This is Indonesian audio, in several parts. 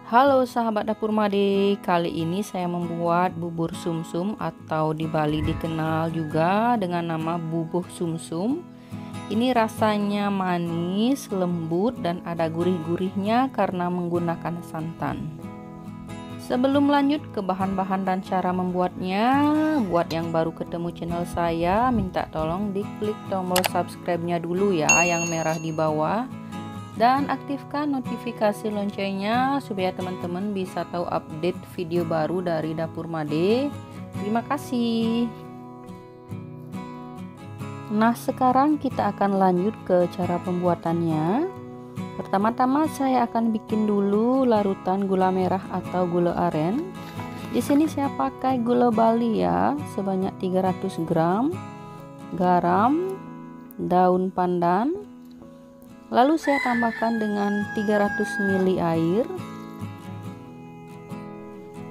Halo sahabat dapur Made, kali ini saya membuat bubur sumsum atau di Bali dikenal juga dengan nama bubur sumsum. Ini rasanya manis, lembut dan ada gurih-gurihnya karena menggunakan santan. Sebelum lanjut ke bahan-bahan dan cara membuatnya, buat yang baru ketemu channel saya, minta tolong diklik tombol subscribe-nya dulu ya yang merah di bawah. Dan aktifkan notifikasi loncengnya supaya teman-teman bisa tahu update video baru dari Dapur Made. Terima kasih. Nah, sekarang kita akan lanjut ke cara pembuatannya. Pertama-tama saya akan bikin dulu larutan gula merah atau gula aren. Di sini saya pakai gula Bali ya, sebanyak 300 gram, garam, daun pandan. Lalu saya tambahkan dengan 300 ml air.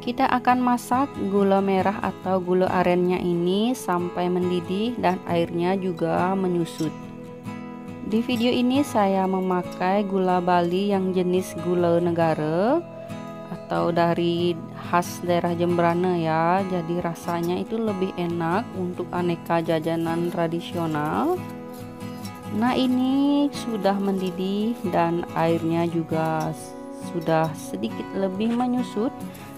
Kita akan masak gula merah atau gula arennya ini sampai mendidih dan airnya juga menyusut. Di video ini saya memakai gula Bali yang jenis gula negara atau dari khas daerah Jembrana ya. Jadi rasanya itu lebih enak untuk aneka jajanan tradisional. Nah, ini sudah mendidih dan airnya juga sudah sedikit lebih menyusut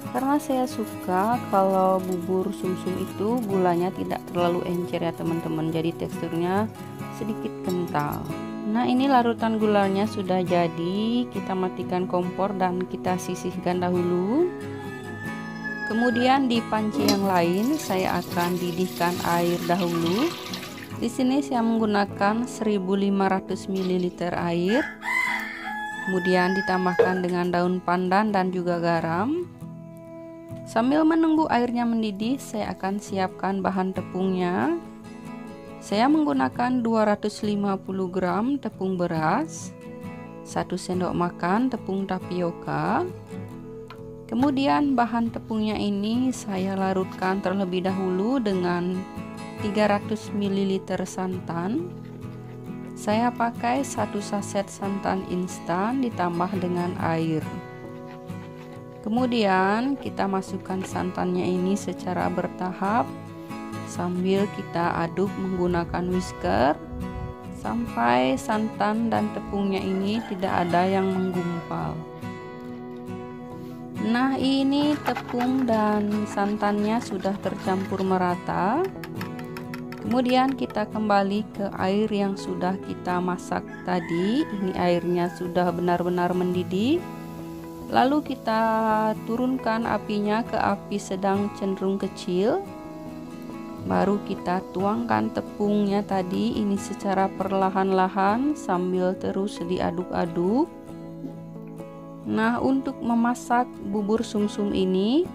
karena saya suka kalau bubur sumsum itu gulanya tidak terlalu encer ya teman-teman, jadi teksturnya sedikit kental. Nah, ini larutan gulanya sudah jadi, kita matikan kompor dan kita sisihkan dahulu. Kemudian di panci yang lain saya akan didihkan air dahulu. Di sini saya menggunakan 1500 ml air. Kemudian ditambahkan dengan daun pandan dan juga garam. Sambil menunggu airnya mendidih, saya akan siapkan bahan tepungnya. Saya menggunakan 250 gram tepung beras, 1 sendok makan tepung tapioka. Kemudian bahan tepungnya ini saya larutkan terlebih dahulu dengan 300 ml santan. Saya pakai 1 saset santan instan ditambah dengan air. Kemudian kita masukkan santannya ini secara bertahap sambil kita aduk menggunakan whisker sampai santan dan tepungnya ini tidak ada yang menggumpal. Nah, ini tepung dan santannya sudah tercampur merata. Kemudian kita kembali ke air yang sudah kita masak tadi. Ini airnya sudah benar-benar mendidih. Lalu kita turunkan apinya ke api sedang cenderung kecil. Baru kita tuangkan tepungnya tadi ini secara perlahan-lahan sambil terus diaduk-aduk. Nah, untuk memasak bubur sumsum ini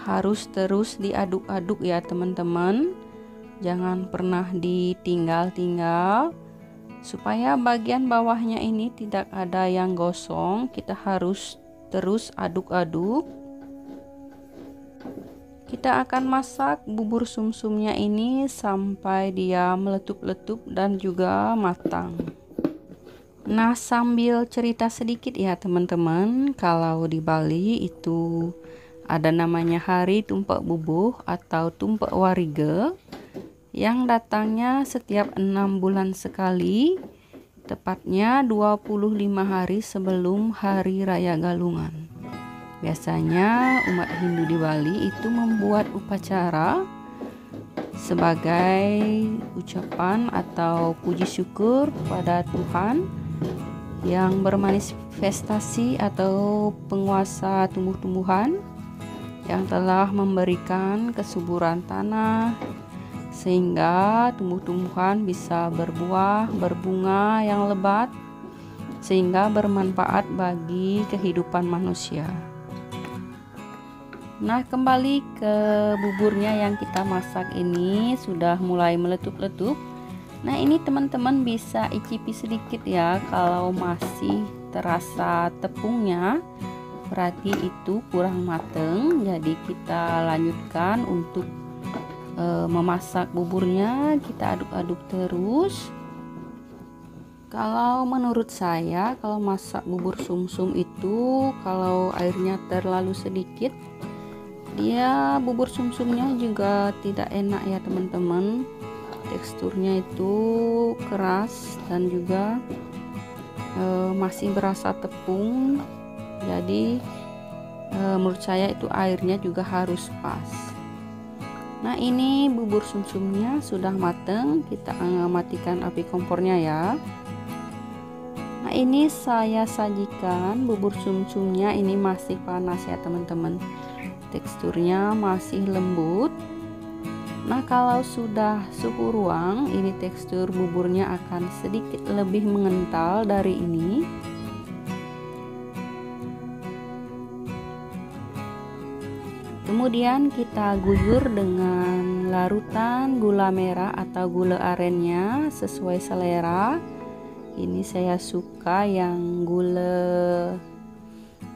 harus terus diaduk-aduk ya teman-teman. Jangan pernah ditinggal-tinggal supaya bagian bawahnya ini tidak ada yang gosong. Kita harus terus aduk-aduk. Kita akan masak bubur sumsumnya ini sampai dia meletup-letup dan juga matang. Nah, sambil cerita sedikit ya teman-teman, kalau di Bali itu ada namanya hari tumpak bubuh atau tumpak warige yang datangnya setiap 6 bulan sekali, tepatnya 25 hari sebelum Hari Raya Galungan. Biasanya umat Hindu di Bali itu membuat upacara sebagai ucapan atau puji syukur pada Tuhan yang bermanifestasi atau penguasa tumbuh-tumbuhan yang telah memberikan kesuburan tanah sehingga tumbuh-tumbuhan bisa berbuah, berbunga yang lebat sehingga bermanfaat bagi kehidupan manusia. Nah, kembali ke buburnya yang kita masak ini sudah mulai meletup-letup. Nah, ini teman-teman bisa icipi sedikit ya, kalau masih terasa tepungnya berarti itu kurang mateng. Jadi kita lanjutkan untuk memasak buburnya, kita aduk-aduk terus. Kalau menurut saya, kalau masak bubur sumsum itu kalau airnya terlalu sedikit, dia bubur sumsumnya juga tidak enak ya teman-teman. Teksturnya itu keras dan juga masih berasa tepung. Jadi menurut saya itu airnya juga harus pas. Nah, ini bubur sumsumnya sudah matang, kita matikan api kompornya ya. Nah, ini saya sajikan bubur sumsumnya, ini masih panas ya teman-teman. Teksturnya masih lembut. Nah, kalau sudah suhu ruang, ini tekstur buburnya akan sedikit lebih mengental dari ini. Kemudian kita guyur dengan larutan gula merah atau gula arennya sesuai selera. Ini saya suka yang gula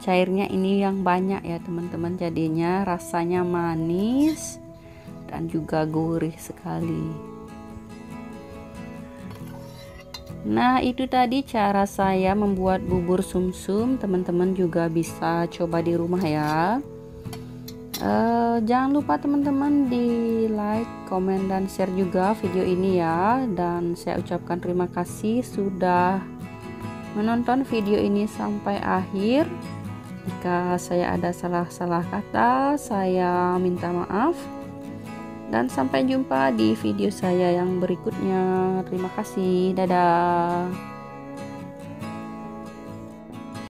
cairnya ini yang banyak ya teman-teman, jadinya rasanya manis dan juga gurih sekali. Nah, itu tadi cara saya membuat bubur sumsum. Teman-teman juga bisa coba di rumah ya. Jangan lupa teman-teman di like, komen, dan share juga video ini ya. Dan saya ucapkan terima kasih sudah menonton video ini sampai akhir. Jika saya ada salah-salah kata, saya minta maaf. Dan sampai jumpa di video saya yang berikutnya. Terima kasih, dadah.